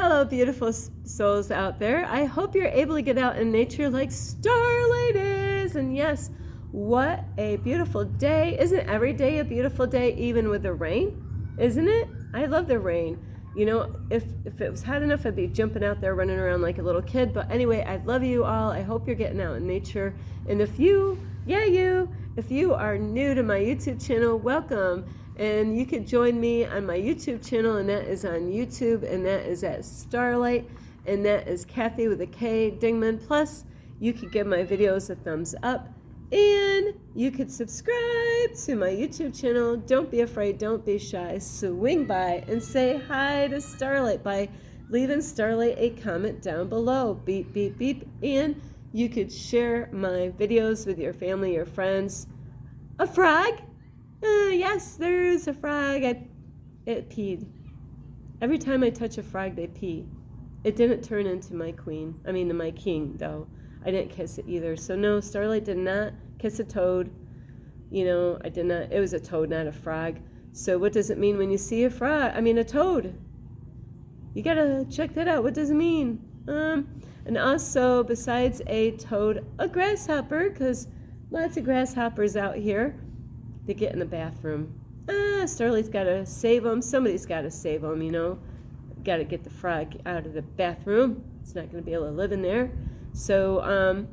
Hello, beautiful souls out there. I hope you're able to get out in nature like Starlight is. And yes, what a beautiful day. Isn't every day a beautiful day, even with the rain? Isn't it? I love the rain. You know, if it was hot enough, I'd be jumping out there, running around like a little kid. But anyway, I love you all. I hope you're getting out in nature. And if you are new to my YouTube channel, welcome. And you could join me on my YouTube channel, and that is on YouTube, and that is at Starlight, and that is Kathy with a K Dingman. Plus, you could give my videos a thumbs up, and you could subscribe to my YouTube channel. Don't be afraid, don't be shy. Swing by and say hi to Starlight by leaving Starlight a comment down below. Beep, beep, beep. And you could share my videos with your family, your friends. A frog? Yes, there's a frog. It peed. Every time I touch a frog, they pee. It didn't turn into my king, though. I didn't kiss it either. So no, Starlight did not kiss a toad. You know, I did not. It was a toad, not a frog. So what does it mean when you see a toad? You gotta check that out. What does it mean? And also, besides a toad, a grasshopper, because lots of grasshoppers out here. They get in the bathroom. Starlight's got to save them. Somebody's got to save them, you know. Got to get the frog out of the bathroom. It's not going to be able to live in there. So,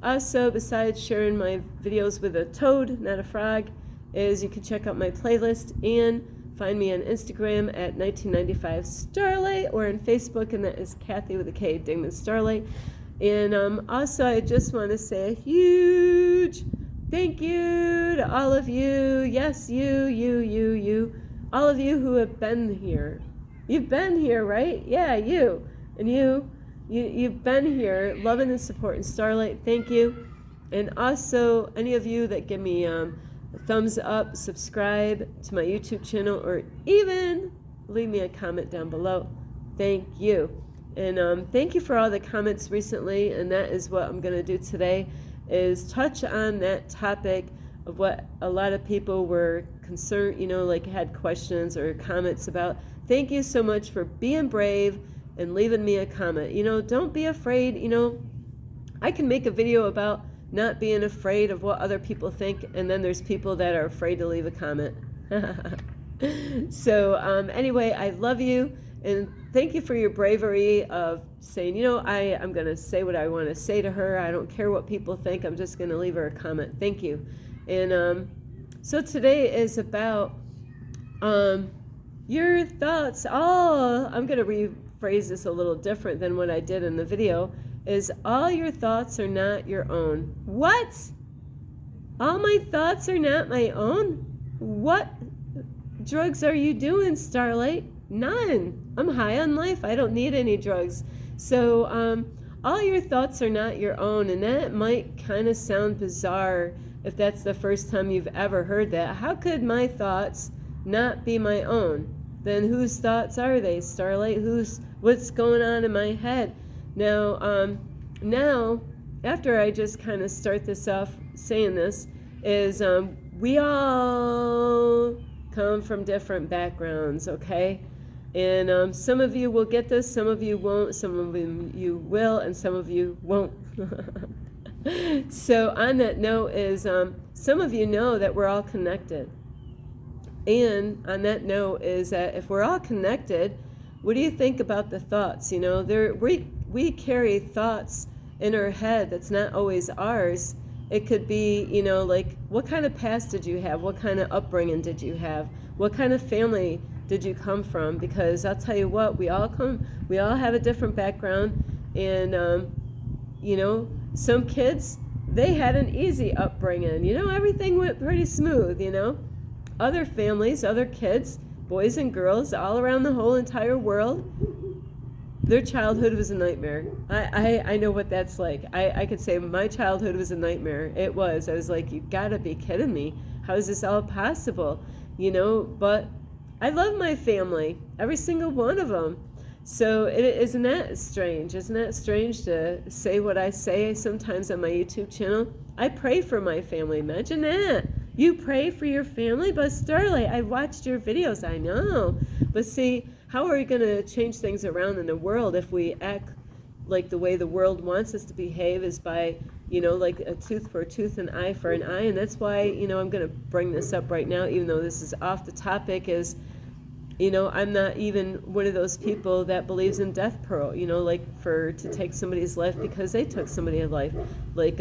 also, besides sharing my videos with a toad, not a frog, is you can check out my playlist and find me on Instagram at 1995 Starlight, or on Facebook, and that is Kathy with a K, Dingman Starlight. And also, I just want to say a huge thank you to all of you. Yes, you. All of you who have been here. You've been here, right? Yeah, you. And you've been here loving and supporting Starlight. Thank you. And also, any of you that give me a thumbs up, subscribe to my YouTube channel, or even leave me a comment down below. Thank you. And thank you for all the comments recently. And that is what I'm going to do today, is touch on that topic of what a lot of people were concerned, you know, like had questions or comments about. Thank you so much for being brave and leaving me a comment. You know, don't be afraid. You know, I can make a video about not being afraid of what other people think, and then there's people that are afraid to leave a comment. So anyway, I love you, and thank you for your bravery of saying, you know, I'm going to say what I want to say to her. I don't care what people think. I'm just going to leave her a comment. Thank you. And so today is about your thoughts. I'm going to rephrase this a little different than what I did in the video, is all your thoughts are not your own. What? All my thoughts are not my own? What drugs are you doing, Starlight? None. I'm high on life. I don't need any drugs. So all your thoughts are not your own, and that might kind of sound bizarre if that's the first time you've ever heard that. How could my thoughts not be my own? Then whose thoughts are they, Starlight? What's going on in my head? Now, after I just kind of start this off saying this, is we all come from different backgrounds, okay? And some of you will get this, some of you won't, some of you will, and some of you won't. So on that note is, some of you know that we're all connected. And on that note is that if we're all connected, what do you think about the thoughts? You know, we carry thoughts in our head that's not always ours. It could be, you know, like, what kind of past did you have? What kind of upbringing did you have? What kind of family did you come from? Because I'll tell you what, we all have a different background, and you know, some kids, they had an easy upbringing. You know, everything went pretty smooth, you know. Other families, other kids, boys and girls, all around the whole entire world, their childhood was a nightmare. I know what that's like. I could say my childhood was a nightmare. It was. I was like, you gotta be kidding me. How is this all possible? You know, but I love my family, every single one of them. So isn't that strange? Isn't that strange to say what I say sometimes on my YouTube channel? I pray for my family. Imagine that. You pray for your family? But Starlight, I watched your videos. I know. But see, how are we going to change things around in the world if we act like the way the world wants us to behave is by, like a tooth for a tooth, an eye for an eye? And that's why, I'm going to bring this up right now, even though this is off the topic, is, I'm not even one of those people that believes in death penalty, like to take somebody's life because they took somebody's life. Like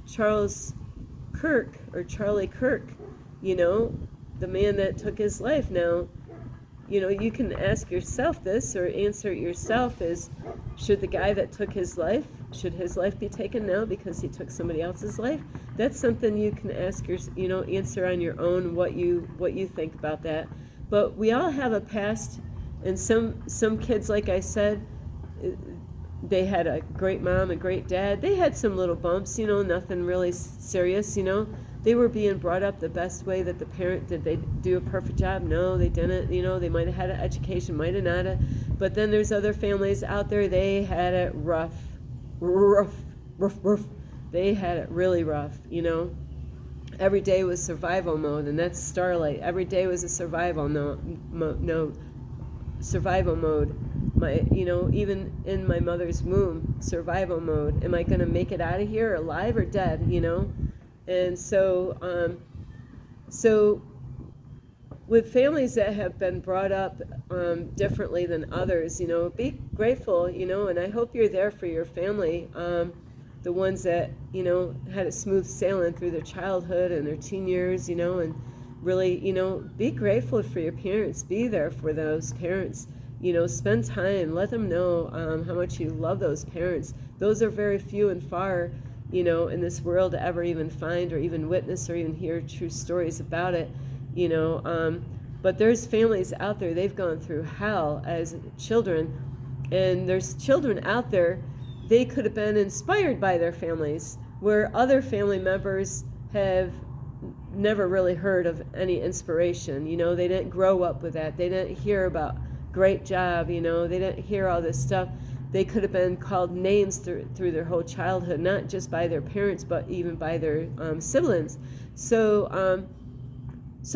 Charles Kirk, or Charlie Kirk, the man that took his life. Now, you can ask yourself this, or answer it yourself, is, should the guy that took his life, should his life be taken now because he took somebody else's life? That's something you can ask answer on your own, what you think about that. But we all have a past, and some kids, like I said, they had a great mom, a great dad. They had some little bumps, nothing really serious, They were being brought up the best way that the parent, did they do a perfect job? No, they didn't. They might have had an education, might have not. But then there's other families out there, they had it rough. They had it really rough, Every day was survival mode, and that's Starlight. Every day was a survival survival mode. Even in my mother's womb, survival mode. Am I going to make it out of here alive or dead, And so with families that have been brought up differently than others, be grateful, and I hope you're there for your family, the ones that, had a smooth sailing through their childhood and their teen years, and really, be grateful for your parents. Be there for those parents. Spend time, let them know how much you love those parents. Those are very few and far, in this world to ever even find or even witness or even hear true stories about it, But there's families out there, they've gone through hell as children, and there's children out there, they could have been inspired by their families, where other family members have never really heard of any inspiration. They didn't grow up with that. They didn't hear about great job, they didn't hear all this stuff. They could have been called names through their whole childhood, not just by their parents, but even by their siblings. So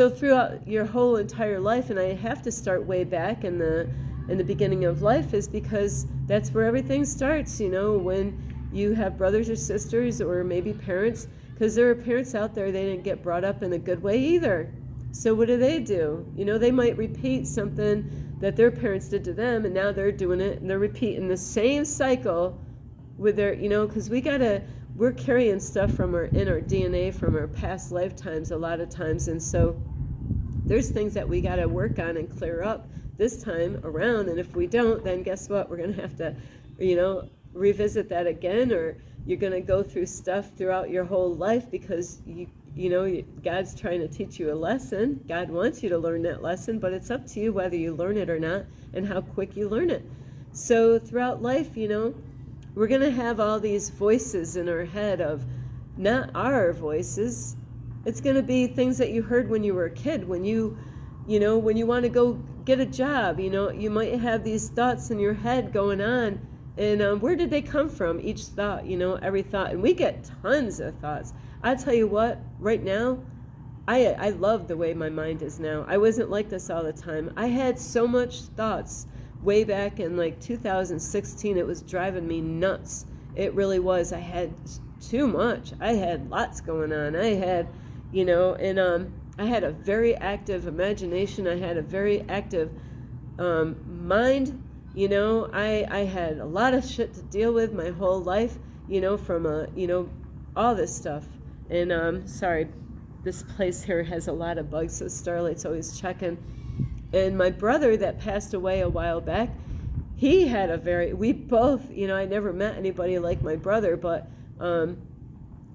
throughout your whole entire life, and I have to start way back in the beginning of life, is because that's where everything starts, when you have brothers or sisters or maybe parents, because there are parents out there, they didn't get brought up in a good way either. So what do? They might repeat something that their parents did to them, and now they're doing it, and they're repeating the same cycle with their, because we're carrying stuff in our DNA from our past lifetimes a lot of times, and so there's things that we got to work on and clear up this time around, and if we don't, then guess what? We're going to have to, revisit that again, or you're going to go through stuff throughout your whole life because God's trying to teach you a lesson. God wants you to learn that lesson, but it's up to you whether you learn it or not and how quick you learn it. So throughout life, we're going to have all these voices in our head of not our voices. It's going to be things that you heard when you were a kid, when you want to go get a job, you might have these thoughts in your head going on. And where did they come from? Each thought, every thought. And we get tons of thoughts. I tell you what, right now, I love the way my mind is now. I wasn't like this all the time. I had so much thoughts way back in like 2016. It was driving me nuts. It really was. I had too much. I had lots going on. I had, I had a very active imagination. I had a very active mind. I had a lot of shit to deal with my whole life, from all this stuff. And sorry, this place here has a lot of bugs, so Starlight's always checking. And my brother that passed away a while back, he had we both, I never met anybody like my brother, but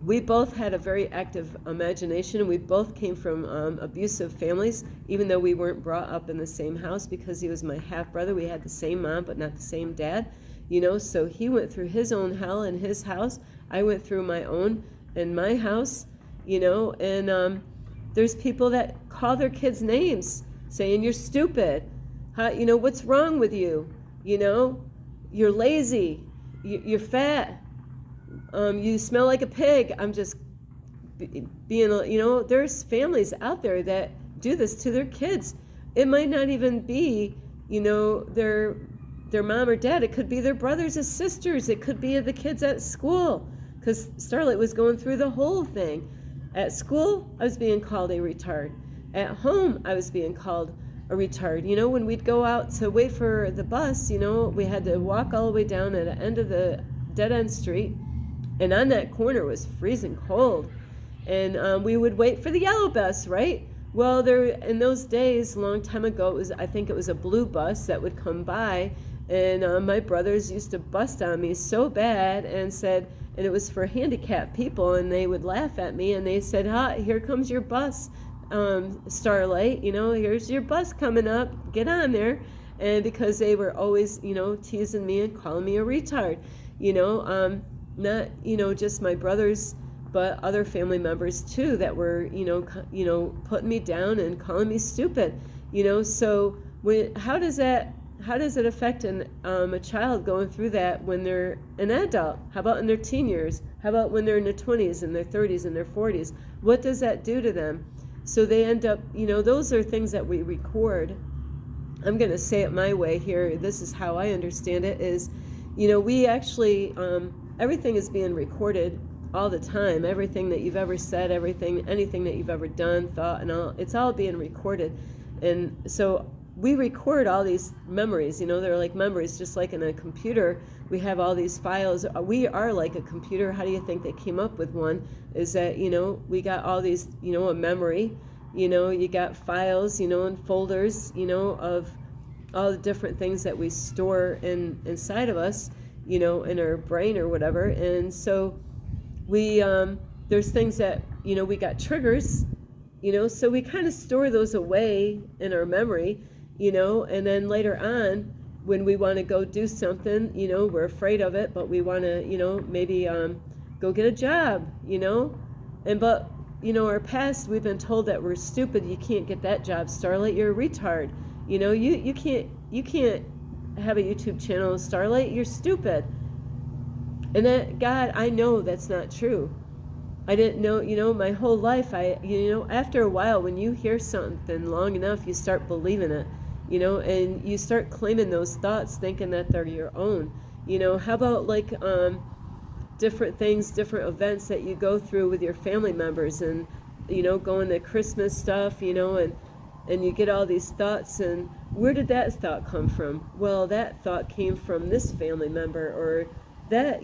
we both had a very active imagination, and we both came from abusive families, even though we weren't brought up in the same house, because he was my half-brother. We had the same mom, but not the same dad, so he went through his own hell in his house. I went through my own in my house, and there's people that call their kids names, saying, you're stupid, what's wrong with you, you're lazy, you're fat, you smell like a pig. I'm just being, there's families out there that do this to their kids. It might not even be, their mom or dad. It could be their brothers or sisters. It could be the kids at school, because Starlight was going through the whole thing. At school, I was being called a retard. At home, I was being called a retard. When we'd go out to wait for the bus, we had to walk all the way down at the end of the dead-end street, and on that corner was freezing cold. And we would wait for the yellow bus, right? Well, in those days, a long time ago, I think it was a blue bus that would come by, and my brothers used to bust on me so bad and it was for handicapped people, and they would laugh at me, and they said, here comes your bus, Starlight, here's your bus coming up, get on there. And because they were always, teasing me and calling me a retard, not, just my brothers, but other family members too that were, putting me down and calling me stupid, so how does it affect a child going through that when they're an adult? How about in their teen years? How about when they're in their 20s and their 30s and their 40s? What does that do to them? So they end up, those are things that we record. I'm going to say it my way here. This is how I understand it is, we actually, everything is being recorded all the time. Everything that you've ever said, anything that you've ever done, thought, and all, it's all being recorded. And so we record all these memories, they're like memories, just like in a computer. We have all these files. We are like a computer. How do you think they came up with one? Is that, we got all these, a memory, you got files, and folders, of all the different things that we store inside of us, in our brain or whatever. And so we, there's things that, we got triggers, so we kind of store those away in our memory, and then later on, when we want to go do something, we're afraid of it, but we want to, maybe go get a job, but, our past, we've been told that we're stupid. You can't get that job, Starlight. You're a retard. You can't have a YouTube channel, Starlight. You're stupid. And that, God, I know that's not true. I didn't know, my whole life, after a while, when you hear something long enough, you start believing it, and you start claiming those thoughts, thinking that they're your own. How about like different things, different events that you go through with your family members, and, going to Christmas stuff, and you get all these thoughts, and where did that thought come from? Well, that thought came from this family member, or that,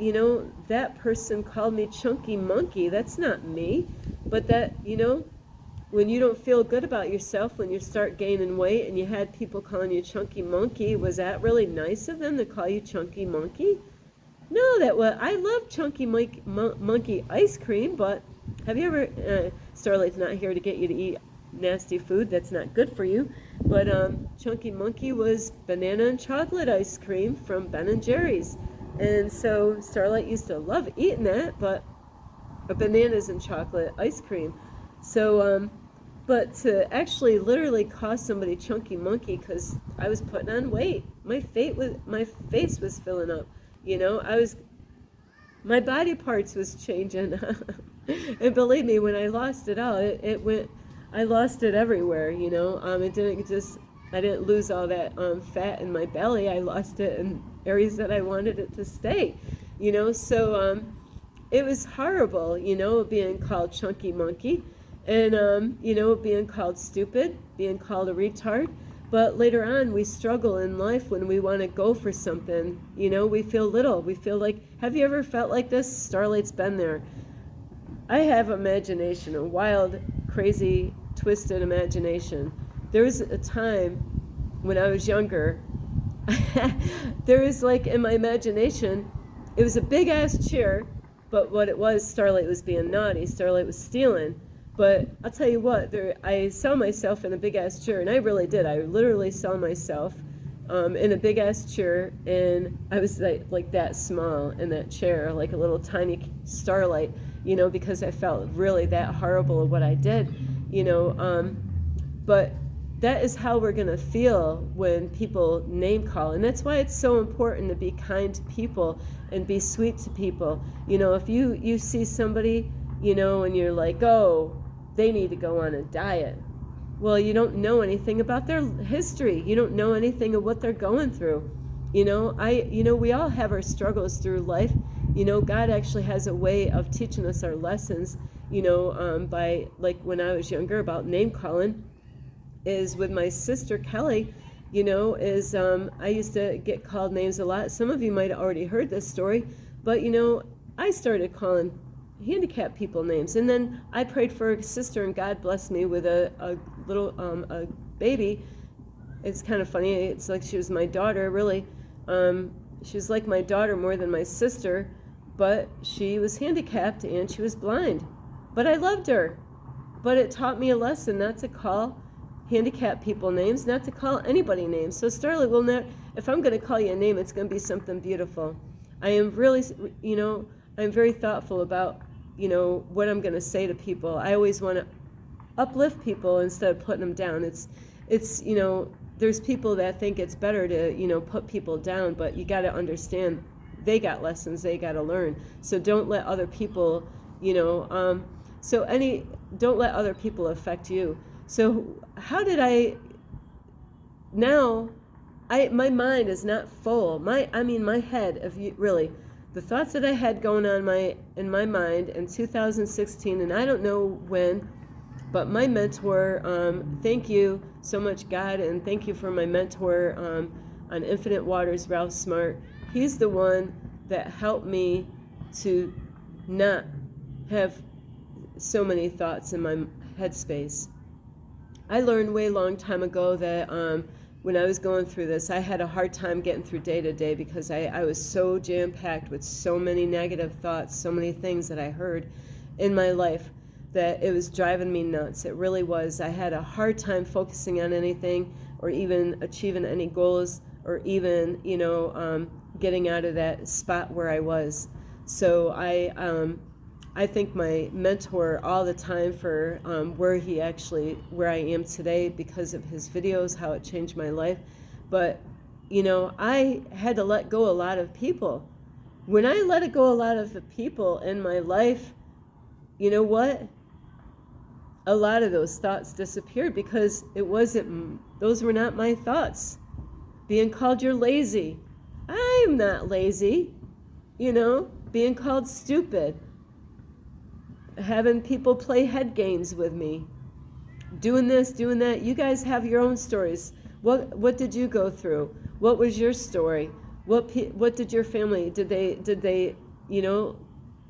that person called me chunky monkey. That's not me. But that, when you don't feel good about yourself, when you start gaining weight and you had people calling you chunky monkey, was that really nice of them to call you chunky monkey? No, I love chunky monkey ice cream, but have you ever, Starlight's not here to get you to eat nasty food that's not good for you, but chunky monkey was banana and chocolate ice cream from Ben & Jerry's. And so Starlight used to love eating that, but bananas and chocolate ice cream. So, but to actually literally call somebody chunky monkey because I was putting on weight, my face was filling up. My body parts was changing. And believe me, when I lost it all, I lost it everywhere. I didn't lose all that fat in my belly. I lost it in areas that I wanted it to stay, so it was horrible, being called chunky monkey, and being called stupid, being called a retard. But later on, we struggle in life when we want to go for something. We feel little. We feel like, have you ever felt like this? Starlight's been there. I have imagination, a wild, crazy, twisted imagination. There was a time when I was younger, there was like in my imagination, it was a big ass chair, but what it was, Starlight was being naughty, Starlight was stealing. But I'll tell you what, I saw myself in a big ass chair, and I really did. I literally saw myself in a big ass chair, and I was like that small in that chair, like a little tiny Starlight, because I felt really that horrible of what I did, but that is how we're going to feel when people name call. And that's why it's so important to be kind to people and be sweet to people. If you see somebody, and you're like, oh, they need to go on a diet. Well, you don't know anything about their history. You don't know anything of what they're going through. We all have our struggles through life. God actually has a way of teaching us our lessons, by, like, when I was younger, about name calling, is with my sister Kelly, I used to get called names a lot. Some of you might have already heard this story, but, I started calling handicapped people names. And then I prayed for a sister, and God blessed me with a little a baby. It's kind of funny. It's like she was my daughter, really. She was like my daughter more than my sister, but she was handicapped and she was blind. But I loved her. But it taught me a lesson not to call handicapped people names, not to call anybody names. So Starlight will not, if I'm going to call you a name, it's going to be something beautiful. I am really, I'm very thoughtful about, what I'm going to say to people. I always want to uplift people instead of putting them down. It's there's people that think it's better to, put people down, but you got to understand they got lessons they got to learn. So don't let other people, don't let other people affect you. So how did my mind is not full. My head, really, the thoughts that I had going on in my mind in 2016, and I don't know when, but my mentor, thank you so much, God, and thank you for my mentor on Infinite Waters, Ralph Smart. He's the one that helped me to not have so many thoughts in my headspace. I learned way long time ago that when I was going through this, I had a hard time getting through day to day because I was so jam-packed with so many negative thoughts, so many things that I heard in my life that it was driving me nuts. It really was. I had a hard time focusing on anything or even achieving any goals or even, getting out of that spot where I was. So I thank my mentor all the time for where I am today because of his videos, how it changed my life. But, I had to let go a lot of people. When I let go a lot of the people in my life, you know what? A lot of those thoughts disappeared because those were not my thoughts. Being called you're lazy. I'm not lazy. Being called stupid. Having people play head games with me. Doing this, doing that. You guys have your own stories. What did you go through? What was your story? What did your family, did they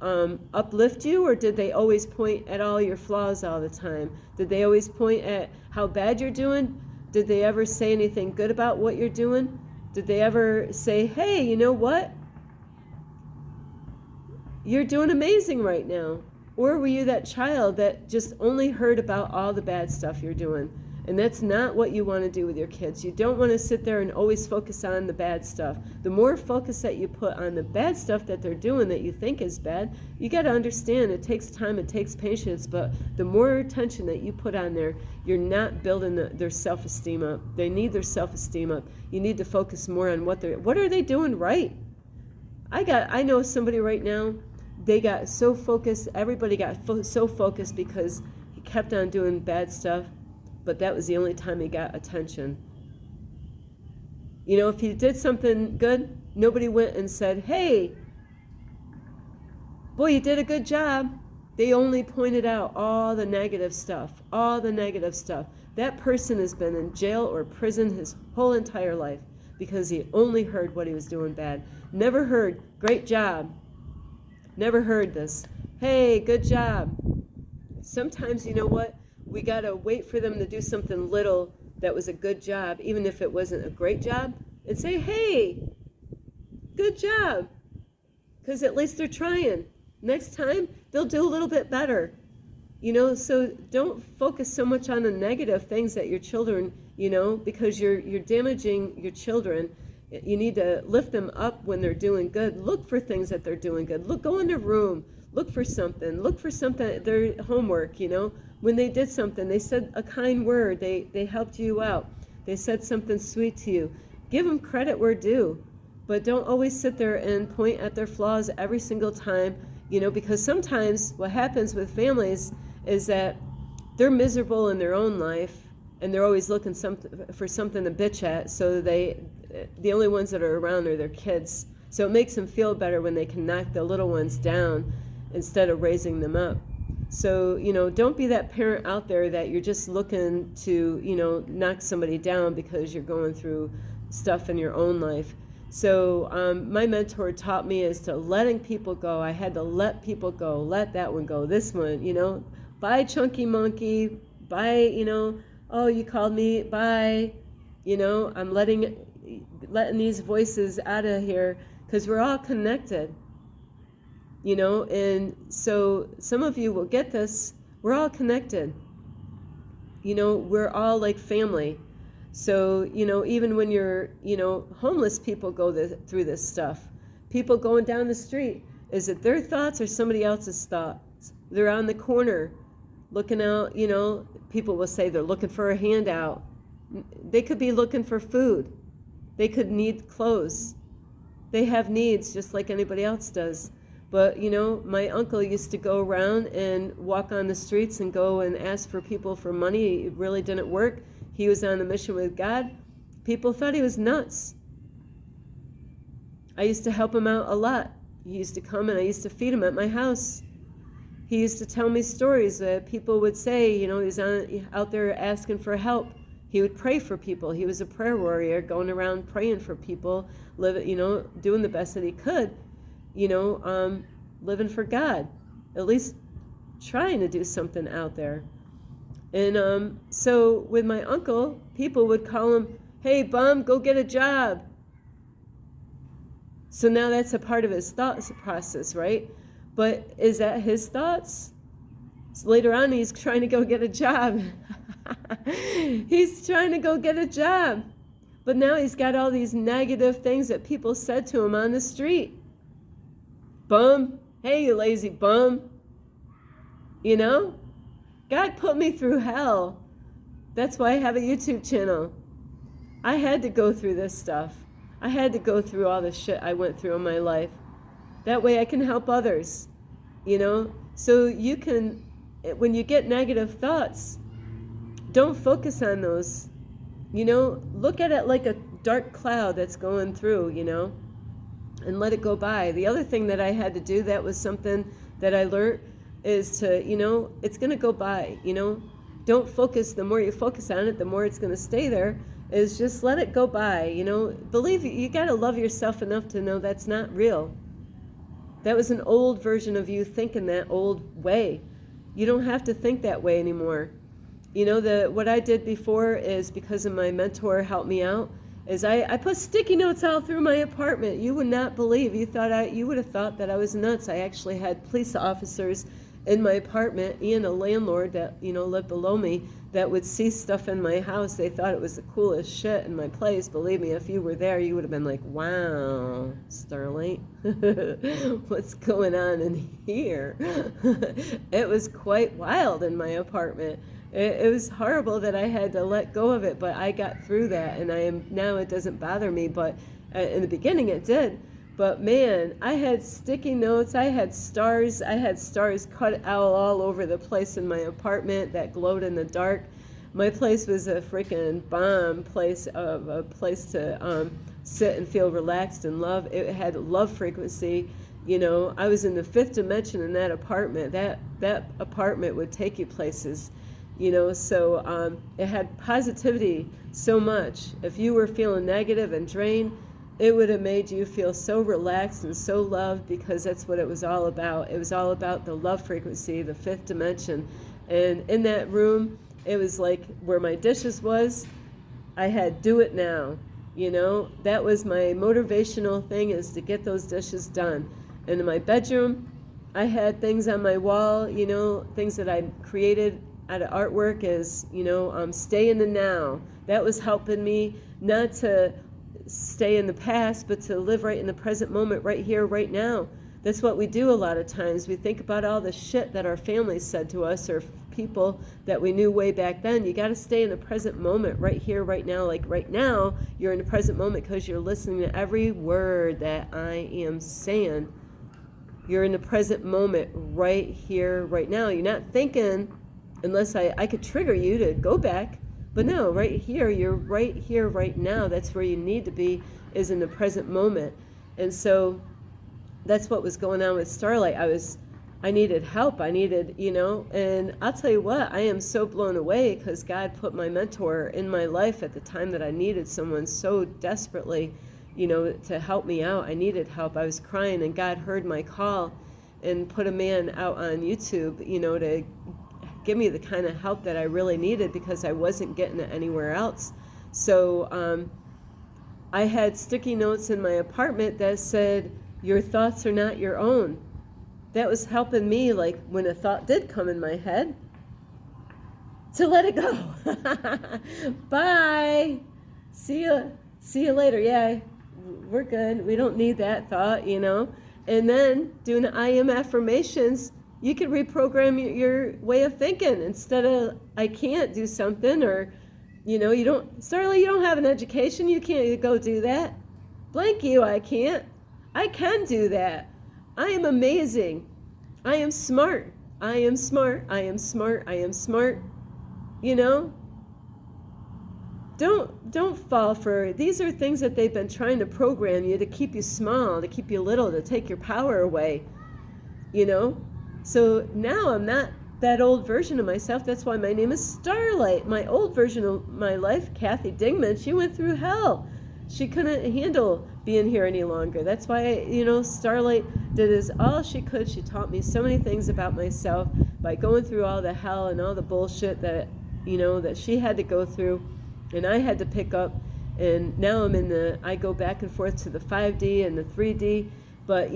uplift you, or did they always point at all your flaws all the time? Did they always point at how bad you're doing? Did they ever say anything good about what you're doing? Did they ever say, hey, you know what? You're doing amazing right now. Or were you that child that just only heard about all the bad stuff you're doing? And that's not what you want to do with your kids. You don't want to sit there and always focus on the bad stuff. The more focus that you put on the bad stuff that they're doing that you think is bad, you got to understand it takes time, it takes patience, but the more attention that you put on there, you're not building their self-esteem up. They need their self-esteem up. You need to focus more on what are they doing right? I know somebody right now, they got so focused, everybody got so focused because he kept on doing bad stuff. But that was the only time he got attention. If he did something good, nobody went and said, hey, boy, you did a good job. They only pointed out all the negative stuff, That person has been in jail or prison his whole entire life because he only heard what he was doing bad. Never heard, great job. Never heard this, hey, good job. Sometimes, you know what? We got to wait for them to do something little that was a good job, even if it wasn't a great job, and say, hey, good job, because at least they're trying. Next time, they'll do a little bit better. So don't focus so much on the negative things that your children, because you're damaging your children. You need to lift them up when they're doing good. Look for things that they're doing good. Go in their room. Look for something, their homework, When they did something, they said a kind word, they helped you out. They said something sweet to you. Give them credit where due, but don't always sit there and point at their flaws every single time because sometimes what happens with families is that they're miserable in their own life, and they're always looking for something to bitch at, so the only ones that are around are their kids. So it makes them feel better when they can knock the little ones down instead of raising them up. So, don't be that parent out there that you're just looking to, knock somebody down because you're going through stuff in your own life. So my mentor taught me is to letting people go. I had to let people go. Let that one go. This one, bye Chunky Monkey. Bye, oh, you called me. Bye. I'm letting these voices out of here because we're all connected. And so some of you will get this. We're all connected. We're all like family. So, even when you're, homeless people go through this stuff. People going down the street, is it their thoughts or somebody else's thoughts? They're on the corner looking out, people will say they're looking for a handout. They could be looking for food. They could need clothes. They have needs just like anybody else does. But, my uncle used to go around and walk on the streets and go and ask for people for money. It really didn't work. He was on a mission with God. People thought he was nuts. I used to help him out a lot. He used to come and I used to feed him at my house. He used to tell me stories that people would say, he was out there asking for help. He would pray for people. He was a prayer warrior, going around praying for people, doing the best that he could. Living for God, at least trying to do something out there. And so with my uncle, people would call him, hey, bum, go get a job. So now that's a part of his thought process, right? But is that his thoughts? So later on, he's trying to go get a job. He's trying to go get a job. But now he's got all these negative things that people said to him on the street. Bum, hey, you lazy bum. God put me through hell. That's why I have a YouTube channel. I had to go through this stuff. I had to go through all the shit I went through in my life. That way I can help others, So you can, when you get negative thoughts, don't focus on those. Look at it like a dark cloud that's going through, and let it go by. The other thing that I had to do, that was something that I learned, is to, it's going to go by, Don't focus. The more you focus on it, the more it's going to stay there. Is just let it go by, Believe you got to love yourself enough to know that's not real. That was an old version of you thinking that old way. You don't have to think that way anymore. What I did before is, because of my mentor helped me out, is I put sticky notes all through my apartment. You would not believe. You would have thought that I was nuts. I actually had police officers in my apartment and a landlord that, lived below me that would see stuff in my house. They thought it was the coolest shit in my place. Believe me, if you were there, you would have been like, wow, Starlight, what's going on in here? It was quite wild in my apartment. It was horrible that I had to let go of it, but I got through that, and now it doesn't bother me, but in the beginning it did. But man, I had sticky notes, I had stars cut out all over the place in my apartment that glowed in the dark. My place was a freaking bomb place, a place to sit and feel relaxed and love. It had love frequency. I was in the 5th dimension in that apartment. That apartment would take you places. So it had positivity so much. If you were feeling negative and drained, it would have made you feel so relaxed and so loved, because that's what it was all about. It was all about the love frequency, the 5th dimension. And in that room, it was like where my dishes was, I had do it now. That was my motivational thing, is to get those dishes done. And in my bedroom, I had things on my wall, things that I created out of artwork, is, stay in the now. That was helping me not to stay in the past, but to live right in the present moment, right here, right now. That's what we do a lot of times. We think about all the shit that our families said to us, or people that we knew way back then. You got to stay in the present moment, right here, right now. Like right now, you're in the present moment because you're listening to every word that I am saying. You're in the present moment right here, right now. You're not thinking, unless I could trigger you to go back. But no, right here, you're right here, right now. That's where you need to be, is in the present moment. And so that's what was going on with Starlight. I needed help. I needed, and I'll tell you what, I am so blown away because God put my mentor in my life at the time that I needed someone so desperately, to help me out. I needed help. I was crying, and God heard my call and put a man out on YouTube, to give me the kind of help that I really needed because I wasn't getting it anywhere else. So I had sticky notes in my apartment that said, "Your thoughts are not your own." That was helping me, like when a thought did come in my head, to let it go. Bye. See you later. Yeah, we're good. We don't need that thought, And then doing I am affirmations, you can reprogram your way of thinking. Instead of I can't do something, or you don't have an education, you can't go do that. Blank you, I can't. I can do that. I am amazing. I am smart. I am smart. I am smart. I am smart. Don't fall for, these are things that they've been trying to program you to keep you small, to keep you little, to take your power away. So now I'm not that old version of myself. That's why my name is Starlight. My old version of my life, Kathy Dingman, she went through hell. She couldn't handle being here any longer. That's why, Starlight did all she could. She taught me so many things about myself by going through all the hell and all the bullshit that, that she had to go through and I had to pick up. And now I go back and forth to the 5D and the 3D. But,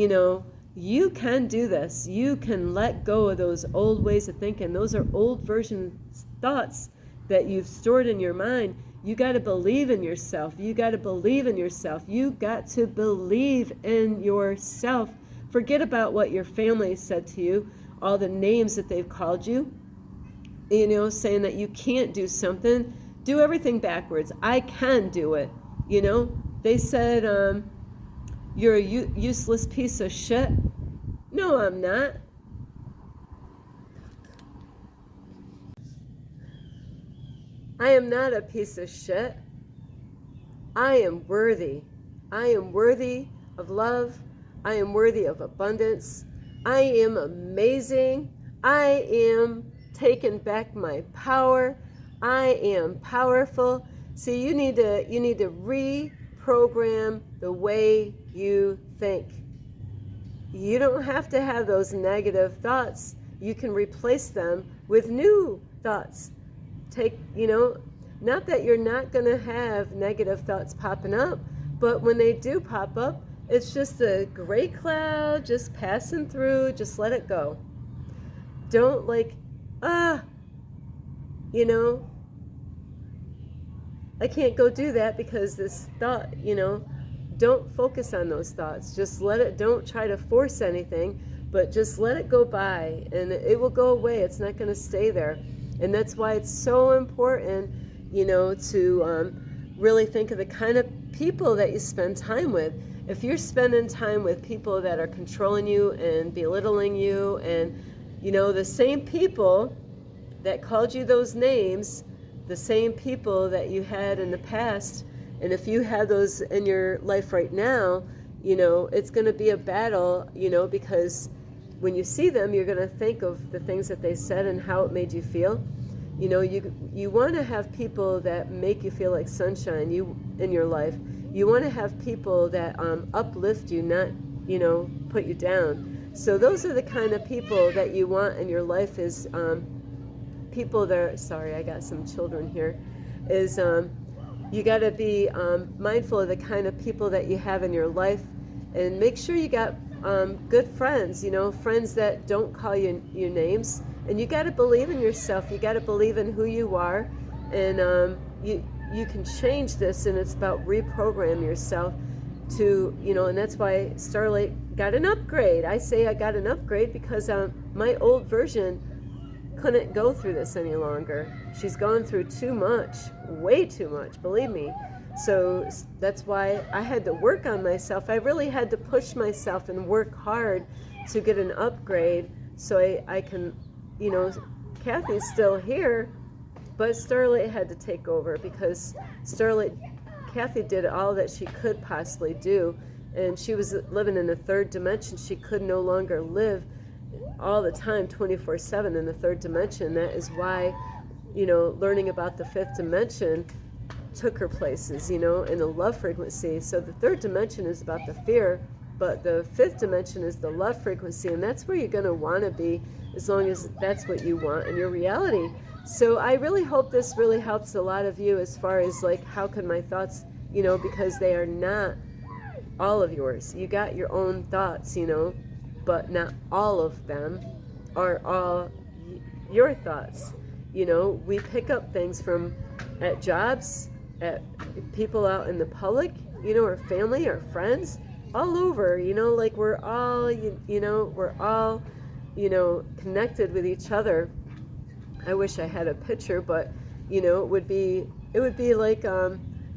you can do this. You can let go of those old ways of thinking. Those are old version thoughts that you've stored in your mind. You got to believe in yourself. You got to believe in yourself. You got to believe in yourself. Forget about what your family said to you, all the names that they've called you, saying that you can't do something. Do everything backwards. I can do it. They said, you're a useless piece of shit. No, I'm not. I am not a piece of shit. I am worthy. I am worthy of love. I am worthy of abundance. I am amazing. I am taking back my power. I am powerful. See, you need to reprogram the way you think. You don't have to have those negative thoughts. You can replace them with new thoughts. Not that you're not going to have negative thoughts popping up, but when they do pop up, it's just a gray cloud just passing through. Just let it go. Don't I can't go do that because this thought, don't focus on those thoughts. Just let it, don't try to force anything, but just let it go by and it will go away. It's not going to stay there. And that's why it's so important, to really think of the kind of people that you spend time with. If you're spending time with people that are controlling you and belittling you and, the same people that called you those names, the same people that you had in the past, and if you have those in your life right now, it's going to be a battle, because when you see them, you're going to think of the things that they said and how it made you feel. You want to have people that make you feel like sunshine in your life. You want to have people that uplift you, not, put you down. So those are the kind of people that you want in your life is people that are, sorry, I got some children here, is you got to be mindful of the kind of people that you have in your life and make sure you got good friends, friends that don't call you names. And you got to believe in yourself. You got to believe in who you are. And you can change this, and it's about reprogram yourself to, and that's why Starlight got an upgrade. I say I got an upgrade because my old version couldn't go through this any longer. She's gone through too much, way too much, believe me. So that's why I had to work on myself. I really had to push myself and work hard to get an upgrade so I can, you know, Kathy's still here, but Starlight had to take over because Kathy did all that she could possibly do, and she was living in the third dimension. She could no longer live all the time 24/7 in the third dimension. That is why, you know, learning about the fifth dimension took her places, you know, in the love frequency. So the third dimension is about the fear, but the fifth dimension is the love frequency, and that's where you're going to want to be as long as that's what you want in your reality. So I really hope this really helps a lot of you as far as like how can my thoughts, you know, because they are not all of yours. You got your own thoughts, you know, but not all of them are all your thoughts. You know, we pick up things from at jobs, at people out in the public, you know, our family, our friends, all over, you know, like we're all, you know, we're all, you know, connected with each other. I wish I had a picture, but, you know, it would be like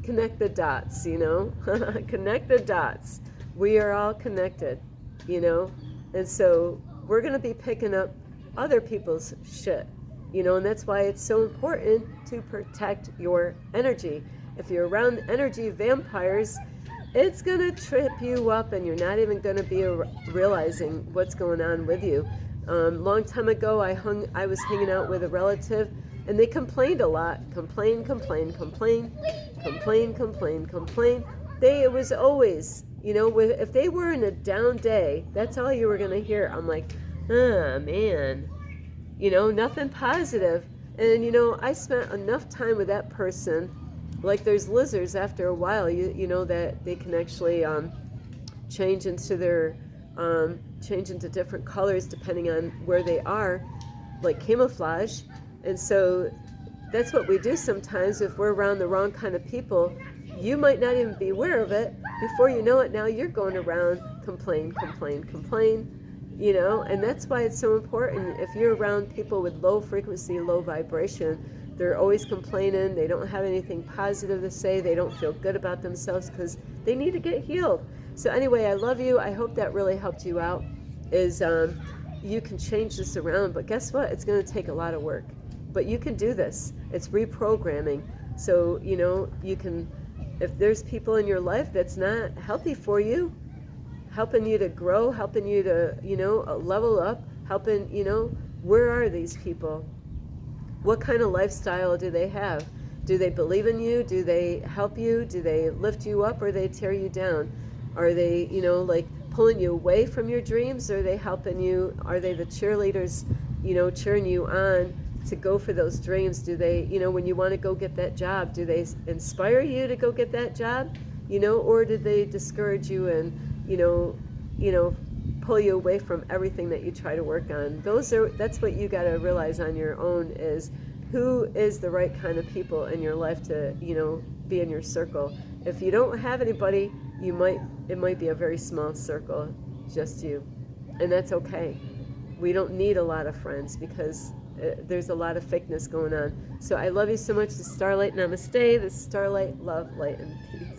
connect the dots, you know, connect the dots. We are all connected, you know, and so we're going to be picking up other people's shit, you know, and that's why it's so important to protect your energy. If you're around energy vampires, it's going to trip you up and you're not even going to be realizing what's going on with you. Long time ago, I was hanging out with a relative, and they complained a lot. Complain. It was always, you know, if they were in a down day, that's all you were going to hear. I'm like, ah, man, you know, nothing positive. And, you know, I spent enough time with that person. Like there's lizards after a while, you know, that they can actually change into different colors depending on where they are, like camouflage. And so that's what we do sometimes if we're around the wrong kind of people. You might not even be aware of it. Before you know it, now you're going around complain, you know, and that's why it's so important. If you're around people with low frequency, low vibration, they're always complaining, they don't have anything positive to say, they don't feel good about themselves because they need to get healed. So anyway, I love you. I hope that really helped you out. You can change this around, but guess what? It's going to take a lot of work. But you can do this. It's reprogramming. So, you know, you can, if there's people in your life that's not healthy for you, helping you to grow, helping you to, you know, level up, helping, you know, where are these people? What kind of lifestyle do they have? Do they believe in you? Do they help you? Do they lift you up or they tear you down? Are they, you know, like pulling you away from your dreams? Or are they helping you? Are they the cheerleaders, you know, cheering you on to go for those dreams? Do they, you know, when you want to go get that job, do they inspire you to go get that job? You know, or did they discourage you and, you know, pull you away from everything that you try to work on? That's what you got to realize on your own, is who is the right kind of people in your life to, you know, be in your circle. If you don't have anybody, it might be a very small circle, just you, and that's okay. We don't need a lot of friends because there's a lot of fakeness going on. So I love you so much. This is Starlight. Namaste. This is Starlight. Love, light, and peace.